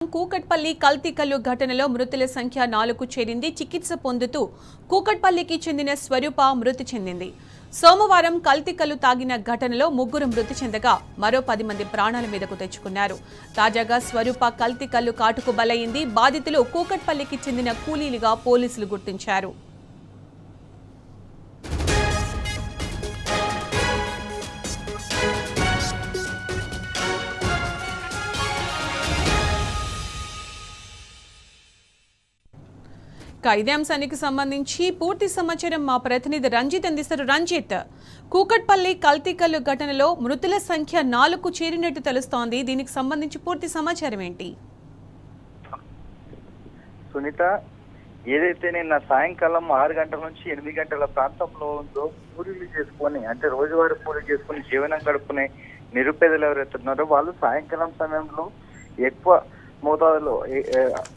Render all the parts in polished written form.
కూకట్పల్లి కల్తీ కల్లు ఘటనలో మృతుల సంఖ్య 4కు చేరింది. చికిత్స పొందుతూ కూకట్పల్లికి చెందిన స్వరూప మృతి చెందింది. సోమవారం కల్తీ కల్లు తాగిన ఘటనలో 3 మృతి చెందగా మరో 10 మంది ప్రాణాల మీదకు తెచ్చుకున్నారు. తాజాగా స్వరూప కల్తీ కల్లు కాటుకు బలైంది. బాధితులు కూకట్పల్లికి చెందిన కూలీలుగా పోలీసులు గుర్తించారు. ఇదే అంశానికి సంబంధించి పూర్తి సమాచారం మా ప్రతినిధి రంజిత్ అందిస్తారు. రంజిత్, కూకట్పల్లి కల్తీ కల్లు ఘటనలో మృతుల సంఖ్య 4కు చేరినట్టు తెలుస్తోంది. దీనికి సంబంధించి పూర్తి సమాచారం ఏంటి? సునీత, ఏదైతే నిన్న సాయంకాలం 6 గంటల నుంచి 8 గంటల ప్రాంతంలో ఉందో కూలీలు చేసుకొని, అంటే రోజువారీ కూలీలు చేసుకుని జీవనం గడుపుకునే నిరుపేదలు ఎవరైతే ఉన్నారో వాళ్ళు సాయంకాలం సమయంలో ఎక్కువ మోతాదులో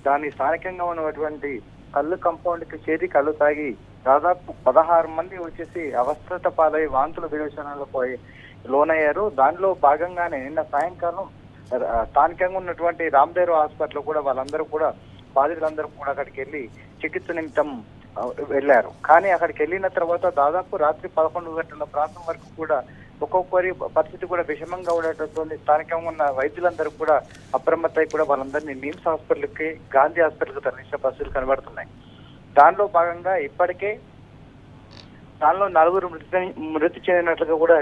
దాని స్థానికంగా ఉన్నటువంటి కళ్ళు కాంపౌండ్ కి చేరి కళ్ళు తాగి దాదాపు 16 మంది వచ్చేసి అవస్థత పాలై వాంతుల విరోచనాలకు లోనయ్యారు. దానిలో భాగంగానే నిన్న సాయంకాలం స్థానికంగా ఉన్నటువంటి రామ్దేవ్ హాస్పిటల్ కూడా వాళ్ళందరూ కూడా బాధితులందరూ కూడా అక్కడికి వెళ్ళి చికిత్స నిమిత్తం వెళ్ళారు. కానీ అక్కడికి వెళ్ళిన తర్వాత దాదాపు రాత్రి 11 గంటల ప్రాంతం వరకు కూడా ఒక్కొక్కరి పరిస్థితి కూడా విషమంగా ఉండటంతో స్థానికంగా ఉన్న వైద్యులందరూ కూడా అప్రమత్తై కూడా వాళ్ళందరినీ నిమ్స్ హాస్పిటల్కి, గాంధీ హాస్పిటల్కి తరలించిన పరిస్థితులు కనబడుతున్నాయి. దానిలో భాగంగా ఇప్పటికే దానిలో 4 మృతి చెందినట్లుగా కూడా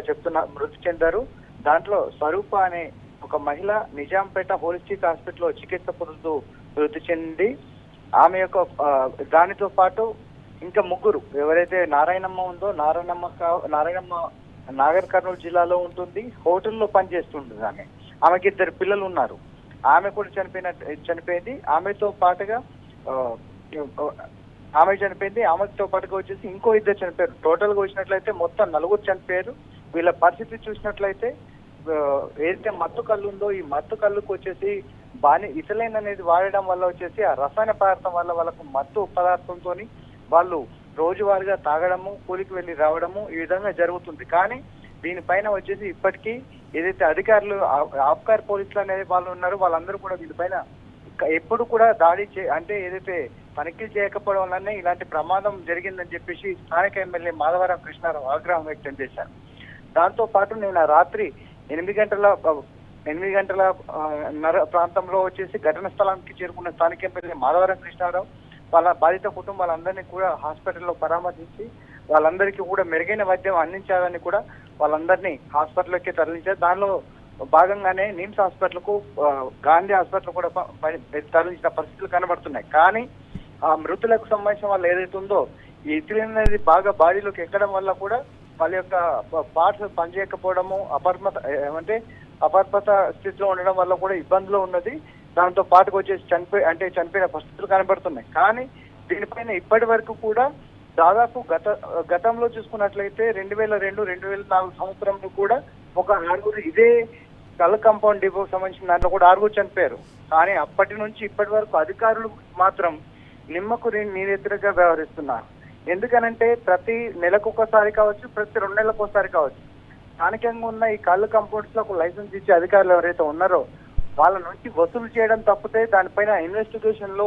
మృతి చెందారు. దాంట్లో స్వరూప అనే ఒక మహిళ నిజాంపేట హోలిస్టిక్ హాస్పిటల్లో చికిత్స పొందుతూ మృతి చెంది, ఆమె యొక్క దానితో పాటు ఇంకా 3 ఎవరైతే నారాయణమ్మ ఉందో, నారాయణమ్మ నాగర్ కర్నూలు జిల్లాలో ఉంటుంది, హోటల్లో పనిచేస్తుంటుంది. ఆమెకి 2 పిల్లలు ఉన్నారు. ఆమె కూడా చనిపోయింది. ఆమెతో పాటుగా ఆమెతో పాటుగా వచ్చేసి ఇంకో 2 చనిపోయారు. టోటల్ గా వచ్చినట్లయితే మొత్తం 4 చనిపోయారు. వీళ్ళ పరిస్థితి చూసినట్లయితే ఏదైతే మత్తు కళ్ళు ఉందో, ఈ మత్తు కళ్ళుకు వచ్చేసి ఇథిలైన్ అనేది వాడడం వల్ల వచ్చేసి ఆ రసాయన పదార్థం వల్ల వాళ్ళకు మత్తు పదార్థంతో వాళ్ళు రోజువారీగా తాగడము, కూలికి వెళ్ళి రావడము ఈ విధంగా జరుగుతుంది. కానీ దీనిపైన వచ్చేసి ఇప్పటికీ ఏదైతే అధికారులు, ఆబ్కార్ పోలీసులు అనే వాళ్ళు ఉన్నారో వాళ్ళందరూ కూడా వీళ్ళపైన ఎప్పుడు కూడా అంటే ఏదైతే తనిఖీలు చేయకపోవడం వల్లనే ఇలాంటి ప్రమాదం జరిగిందని చెప్పేసి స్థానిక ఎమ్మెల్యే మాధవరం కృష్ణారావు ఆగ్రహం వ్యక్తం చేశారు. దాంతో పాటు నిన్న రాత్రి 8 గంటల ప్రాంతంలో వచ్చేసి ఘటన స్థలానికి చేరుకున్న స్థానిక ఎమ్మెల్యే మాధవరం కృష్ణారావు వాళ్ళ బాధిత కుటుంబాలందరినీ కూడా హాస్పిటల్లో పరామర్శించి వాళ్ళందరికీ కూడా మెరుగైన వైద్యం అందించాలని కూడా వాళ్ళందరినీ హాస్పిటల్కి తరలించారు. దానిలో భాగంగానే నిమ్స్ హాస్పిటల్కు, గాంధీ హాస్పిటల్ కూడా తరలించిన పరిస్థితులు కనబడుతున్నాయి. కానీ ఆ మృతులకు సంబంధించిన వాళ్ళు ఏదైతే ఉందో ఈ ఇథిలిన్ అనేది బాగా బాడీలోకి ఎక్కడం వల్ల కూడా వాళ్ళ యొక్క పార్ట్స్ పనిచేయకపోవడము, అపర్మత స్థితిలో ఉండడం వల్ల కూడా ఇబ్బందులు ఉన్నది. దాంతో పాటుకు వచ్చేసి చనిపోయిన పరిస్థితులు కనబడుతున్నాయి. కానీ దీనిపైన ఇప్పటి వరకు కూడా దాదాపు గతంలో చూసుకున్నట్లయితే 2002-2004 సంవత్సరంలో కూడా ఒక 6 ఇదే కల్ కాంపౌండ్ డిపోకి సంబంధించిన దాంట్లో కూడా 6 చనిపోయారు. కానీ అప్పటి నుంచి ఇప్పటి వరకు అధికారులు మాత్రం నిమ్మకు నీరెత్తుగా వ్యవహరిస్తున్నారు. ఎందుకనంటే ప్రతి నెలకు ఒకసారి కావచ్చు, ప్రతి 2 నెలలకు ఒకసారి కావచ్చు, స్థానికంగా ఉన్న ఈ కళ్ళు కాంపౌండ్స్ లో లైసెన్స్ ఇచ్చే అధికారులు ఎవరైతే ఉన్నారో వాళ్ళ నుంచి వసూలు చేయడం తప్పితే దానిపైన ఇన్వెస్టిగేషన్ లో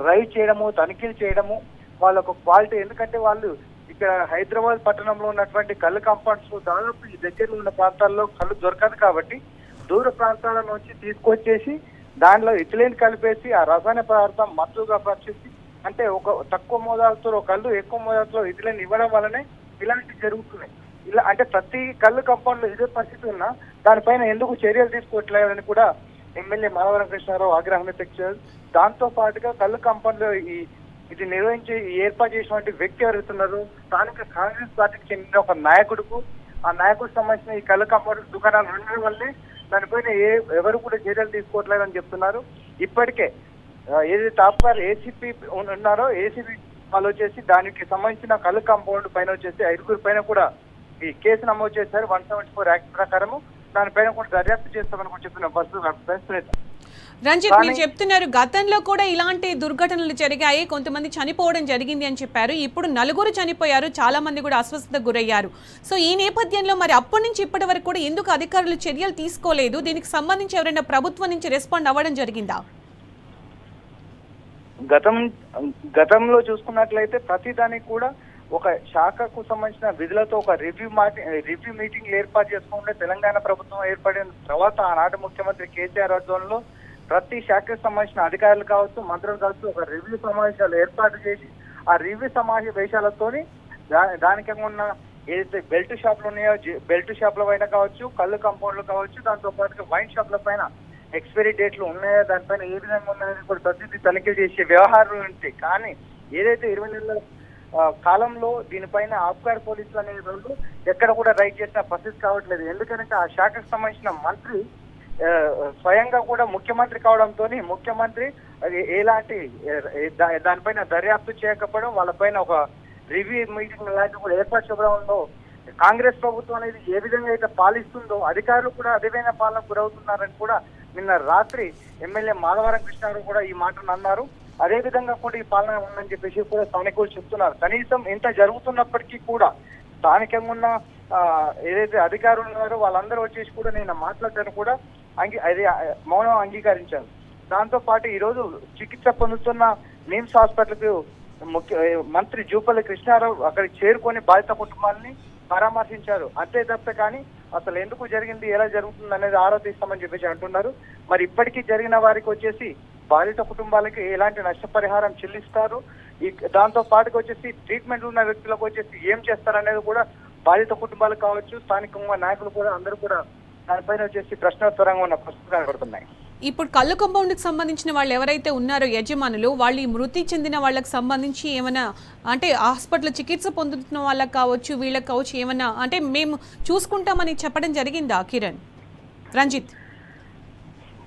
రైడ్ చేయడము, తనిఖీలు చేయడము వాళ్ళకు క్వాలిటీ. ఎందుకంటే వాళ్ళు ఇక్కడ హైదరాబాద్ పట్టణంలో ఉన్నటువంటి కళ్ళు కాంపౌండ్స్ దాదాపు ఈ దగ్గరలో ఉన్న ప్రాంతాల్లో కళ్ళు దొరకదు కాబట్టి దూర ప్రాంతాల నుంచి తీసుకొచ్చేసి దానిలో ఇథిలిన్ కలిపేసి ఆ రసాయన పదార్థం మత్తుగా పరిచేసి, అంటే ఒక తక్కువ మోతాదుతో కళ్ళు ఎక్కువ మోతాదులో ఇథిలిన్ ఇవ్వడం వల్లనే ఇలాంటివి జరుగుతున్నాయి. ఇలా అంటే ప్రతి కళ్ళు కాంపౌండ్ లో ఇదే పరిస్థితి ఉన్నా దానిపైన ఎందుకు చర్యలు తీసుకోవట్లేదని కూడా ఎమ్మెల్యే మాధవరం కృష్ణారావు ఆగ్రహం వ్యక్తం చేశారు. దాంతో పాటుగా కళ్ళు కాంపౌండ్ లో ఇది నిర్వహించి ఏర్పాటు చేసినటువంటి వ్యక్తి ఎవరుతున్నారు, స్థానిక కాంగ్రెస్ పార్టీకి చెందిన ఒక నాయకుడుకు, ఆ నాయకుడికి సంబంధించిన ఈ కళ్ళు కాంపౌండ్ దుకాణాలు ఉండడం వల్లే దానిపైన ఎవరు కూడా చర్యలు తీసుకోవట్లేదని చెప్తున్నారు. ఇప్పటికే ఏదైతే ఆప్కార్ ఏసీపీ ఉన్నారో ఏసీపీ వాళ్ళు వచ్చేసి దానికి సంబంధించిన కళ్ళు కాంపౌండ్ పైన వచ్చేసి 5 పైన కూడా ఈ కేసు నమోదు చేశారు. 174 యాక్ట్ ప్రకారము దానిపైన కూడా దర్యాప్తు చేస్తామని కూడా చెప్తున్న పరిస్థితులు. రంజిత్, మీరు చెప్తున్నారు గతంలో కూడా ఇలాంటి దుర్ఘటనలు జరిగాయి, కొంతమంది చనిపోవడం జరిగింది అని చెప్పారు. ఇప్పుడు 4 చనిపోయారు, చాలా మంది కూడా అస్వస్థతకు గురయ్యారు. సో ఈ నేపథ్యంలో మరి అప్పటి నుంచి ఇప్పటి వరకు కూడా ఎందుకు అధికారులు చర్యలు తీసుకోలేదు? దీనికి సంబంధించి ఎవరైనా ప్రభుత్వం నుంచి రెస్పాండ్ అవ్వడం జరిగిందా? గతంలో చూసుకున్నట్లయితే ప్రతిదానికి కూడా ఒక శాఖకు సంబంధించిన విధులతో ఒక రివ్యూ మీటింగ్ ఏర్పాటు చేసుకుంటే తెలంగాణ ప్రభుత్వం ఏర్పడిన తర్వాత ఆనాటి ముఖ్యమంత్రి కేసీఆర్ ఆధ్వర్యంలో ప్రతి శాఖకు సంబంధించిన అధికారులు కావచ్చు, మంత్రులు కావచ్చు, ఒక రివ్యూ సమావేశాలు ఏర్పాటు చేసి ఆ రివ్యూ సమావేశాలతోని దానికి ఉన్న ఏదైతే బెల్ట్ షాపులు ఉన్నాయో బెల్ట్ షాపుల పైన కావచ్చు, కళ్ళు కంపౌండ్లు కావచ్చు, దాంతో పాటుగా వైన్ షాపుల పైన ఎక్స్పైరీ డేట్లు ఉన్నాయో దానిపైన ఏ విధంగా ఉన్నాయని కూడా ప్రతిదీ తనిఖీ చేసే వ్యవహారాలు ఉంటాయి. కానీ ఏదైతే 20 నెలల కాలంలో దీనిపైన ఆబ్కారీ పోలీసులు అనే వాళ్ళు ఎక్కడ కూడా రైడ్ చేసిన పరిస్థితి కావట్లేదు. ఎందుకంటే ఆ శాఖకు సంబంధించిన మంత్రి స్వయంగా కూడా ముఖ్యమంత్రి కావడంతో ముఖ్యమంత్రి ఎలాంటి దానిపైన దర్యాప్తు చేయకపోవడం, వాళ్ళపైన ఒక రివ్యూ మీటింగ్ లాంటివి కూడా ఏర్పాటు చేయడంలో కాంగ్రెస్ ప్రభుత్వం అనేది ఏ విధంగా అయితే పాలిస్తుందో అధికారులు కూడా అదేవిధంగా పాలనకు గురవుతున్నారని కూడా నిన్న రాత్రి ఎమ్మెల్యే మాధవరం కృష్ణారావు కూడా ఈ మాటను అన్నారు. అదే విధంగా కూడా ఈ పాలన ఉందని చెప్పేసి కూడా స్థానికులు చెప్తున్నారు. కనీసం ఇంత జరుగుతున్నప్పటికీ కూడా స్థానికంగా ఉన్న ఏదైతే అధికారులు ఉన్నారో వాళ్ళందరూ వచ్చేసి కూడా నేను మాట్లాడటాను కూడా మౌనం అంగీకరించారు. దాంతో పాటు ఈరోజు చికిత్స పొందుతున్న నిమ్స్ హాస్పిటల్కు మంత్రి జూపల్లి కృష్ణారావు అక్కడికి చేరుకొని బాధిత కుటుంబాలని పరామర్శించారు. అంతే తప్ప కానీ అసలు ఎందుకు జరిగింది, ఎలా జరుగుతుంది అనేది ఆరాధిస్తామని చెప్పేసి అంటున్నారు. మరి ఇప్పటికీ జరిగిన వారికి వచ్చేసి బాధిత కుటుంబాలకి ఎలాంటి నష్టపరిహారం చెల్లిస్తారు, దాంతో పాటుకు వచ్చేసి ట్రీట్మెంట్ ఉన్న వ్యక్తులకు వచ్చేసి ఏం చేస్తారనేది కూడా బాధిత కుటుంబాలు కావచ్చు, స్థానికంగా నాయకులు కూడా అందరూ కూడా దానిపైన వచ్చేసి ప్రశ్నోత్తరంగా ఉన్న ప్రశ్నలు కనబడుతున్నాయి. ఇప్పుడు కళ్ళు కాంపౌండ్కి సంబంధించిన వాళ్ళు ఎవరైతే ఉన్నారో యజమానులు, వాళ్ళు ఈ మృతి చెందిన వాళ్ళకి సంబంధించి ఏమైనా అంటే హాస్పిటల్ చికిత్స పొందుతున్న వాళ్ళకి కావచ్చు, వీళ్ళకి కావచ్చు, ఏమైనా అంటే మేము చూసుకుంటామని చెప్పడం జరిగిందా కిరణ్? రంజిత్,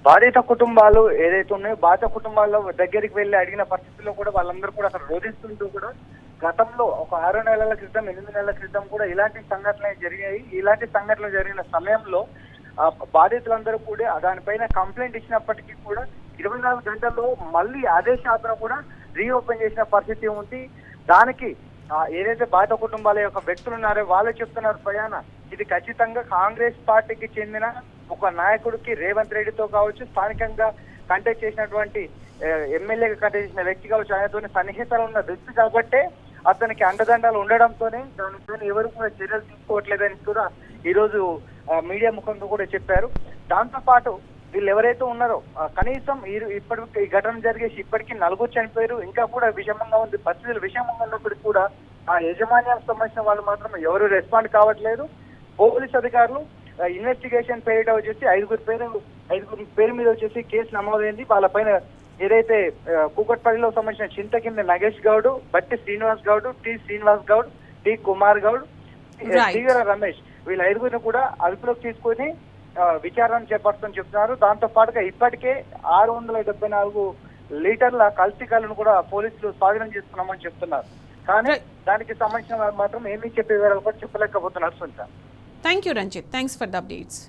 బాధిత కుటుంబాలు ఏదైతే ఉన్నాయో బాధిత కుటుంబాల్లో దగ్గరికి వెళ్ళి అడిగిన పరిస్థితుల్లో కూడా వాళ్ళందరూ కూడా అక్కడ రోధిస్తుంటూ కూడా గతంలో ఒక 6 నెలల క్రితం 8 నెలల క్రితం కూడా ఇలాంటి సంఘటనలు జరిగాయి. ఇలాంటి సంఘటనలు జరిగిన సమయంలో బాధితులందరూ కూడా దానిపైన కంప్లైంట్ ఇచ్చినప్పటికీ కూడా 24 గంటల్లో మళ్ళీ అదే షాపును కూడా రీఓపెన్ చేసిన పరిస్థితి ఉంది. దానికి ఏదైతే బాధిత కుటుంబాల యొక్క వ్యక్తులు ఉన్నారో వాళ్ళే చెప్తున్నారు ప్రయాణ ఇది ఖచ్చితంగా కాంగ్రెస్ పార్టీకి చెందిన ఒక నాయకుడికి రేవంత్ రెడ్డితో కావచ్చు, స్థానికంగా కంటెక్ట్ చేసినటువంటి ఎమ్మెల్యేగా కంటెక్ట్ చేసిన వ్యక్తి కావచ్చు, ఆయనతో సన్నిహితాలు ఉన్న వ్యక్తి కాబట్టే అతనికి అండదండాలు ఉండడంతోనే దానిపైన ఎవరు కూడా చర్యలు తీసుకోవట్లేదని కూడా ఈరోజు మీడియా ముఖంగా కూడా చెప్పారు. దాంతో పాటు వీళ్ళు ఎవరైతే ఉన్నారో కనీసం ఇప్పటికి ఈ ఘటన జరిగేసి ఇప్పటికీ 4 చనిపోయారు. ఇంకా కూడా విషమంగా ఉంది, పరిస్థితులు విషమంగా ఉన్నప్పటికీ కూడా ఆ యజమాన్యానికి సంబంధించిన వాళ్ళు మాత్రం ఎవరు రెస్పాండ్ కావట్లేదు. పోలీస్ అధికారులు ఇన్వెస్టిగేషన్ పేరిట వచ్చేసి 5 పేరు మీద వచ్చేసి కేసు నమోదైంది. వాళ్ళపైన ఏదైతే కూకట్పల్లిలో సంబంధించిన చింతకింద నగేష్ గౌడ్, బట్టి శ్రీనివాస్ గౌడ్, టి శ్రీనివాస్ గౌడ్, టి కుమార్ గౌడ్, శ్రీగర రమేష్ వీళ్ళ 5గురిని కూడా అదుపులోకి తీసుకుని విచారణ చేపడుతుందని చెప్తున్నారు. దాంతో పాటుగా ఇప్పటికే 674 లీటర్ల కల్తీ కళ్ళను కూడా పోలీసులు స్వాధీనం చేసుకున్నామని చెప్తున్నారు. కానీ దానికి సంబంధించిన మాత్రం ఏమీ చెప్పే వివరాలు కూడా చెప్పలేకపోతున్నారు. Thank you Ranjit, thanks for the updates.